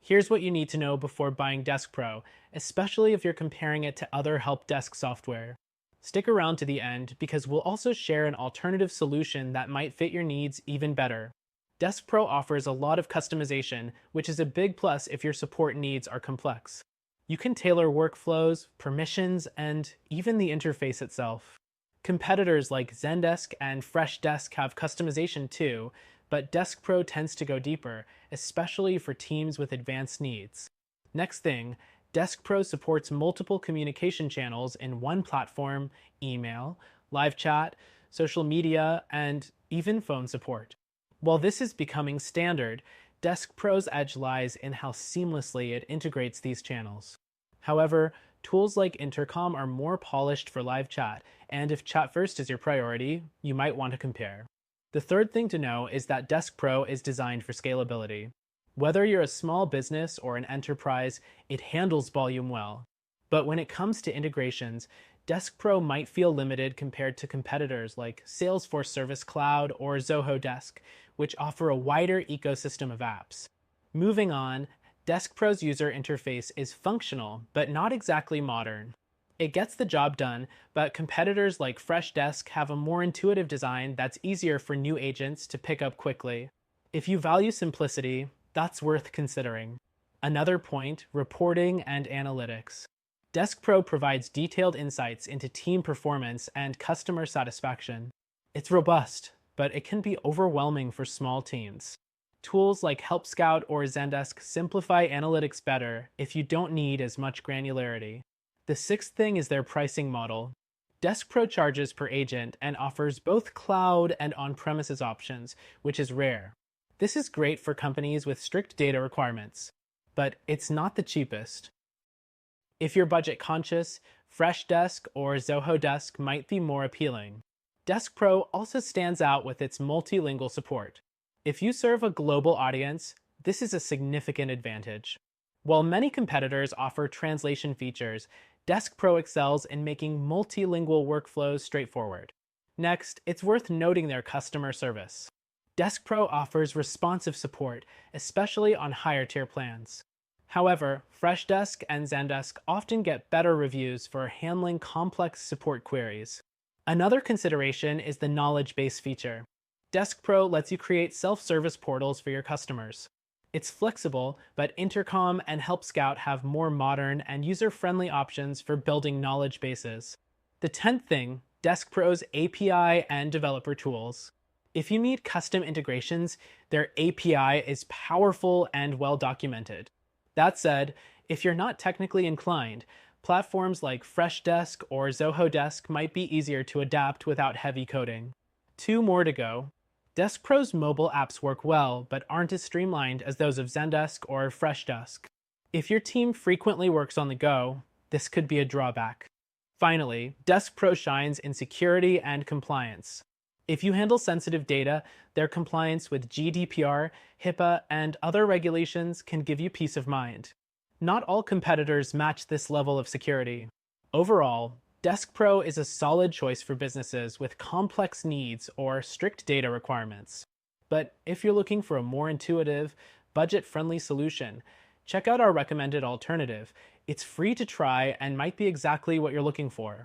Here's what you need to know before buying Deskpro, especially if you're comparing it to other help desk software. Stick around to the end because we'll also share an alternative solution that might fit your needs even better. Deskpro offers a lot of customization, which is a big plus if your support needs are complex. You can tailor workflows, permissions, and even the interface itself. Competitors like Zendesk and Freshdesk have customization too, but Deskpro tends to go deeper, especially for teams with advanced needs. Next thing, Deskpro supports multiple communication channels in one platform: email, live chat, social media, and even phone support. While this is becoming standard, Deskpro's edge lies in how seamlessly it integrates these channels. However, tools like Intercom are more polished for live chat, and if chat first is your priority, you might want to compare. The third thing to know is that Deskpro is designed for scalability. Whether you're a small business or an enterprise, it handles volume well. But when it comes to integrations, Deskpro might feel limited compared to competitors like Salesforce Service Cloud or Zoho Desk, which offer a wider ecosystem of apps. Moving on, Deskpro's user interface is functional, but not exactly modern. It gets the job done, but competitors like Freshdesk have a more intuitive design that's easier for new agents to pick up quickly. If you value simplicity, that's worth considering. Another point, reporting and analytics. Deskpro provides detailed insights into team performance and customer satisfaction. It's robust, but it can be overwhelming for small teams. Tools like Help Scout or Zendesk simplify analytics better if you don't need as much granularity. The sixth thing is their pricing model. Deskpro charges per agent and offers both cloud and on-premises options, which is rare. This is great for companies with strict data requirements, but it's not the cheapest. If you're budget conscious, Freshdesk or Zoho Desk might be more appealing. Deskpro also stands out with its multilingual support. If you serve a global audience, this is a significant advantage. While many competitors offer translation features, Deskpro excels in making multilingual workflows straightforward. Next, it's worth noting their customer service. Deskpro offers responsive support, especially on higher tier plans. However, Freshdesk and Zendesk often get better reviews for handling complex support queries. Another consideration is the knowledge base feature. Deskpro lets you create self-service portals for your customers. It's flexible, but Intercom and Help Scout have more modern and user-friendly options for building knowledge bases. The 10th thing, Deskpro's API and developer tools. If you need custom integrations, their API is powerful and well documented. That said, if you're not technically inclined, platforms like Freshdesk or Zoho Desk might be easier to adapt without heavy coding. 2 more to go. Deskpro's mobile apps work well, but aren't as streamlined as those of Zendesk or Freshdesk. If your team frequently works on the go, this could be a drawback. Finally, Deskpro shines in security and compliance. If you handle sensitive data, their compliance with GDPR, HIPAA, and other regulations can give you peace of mind. Not all competitors match this level of security. Overall, Deskpro is a solid choice for businesses with complex needs or strict data requirements. But if you're looking for a more intuitive, budget-friendly solution, check out our recommended alternative. It's free to try and might be exactly what you're looking for.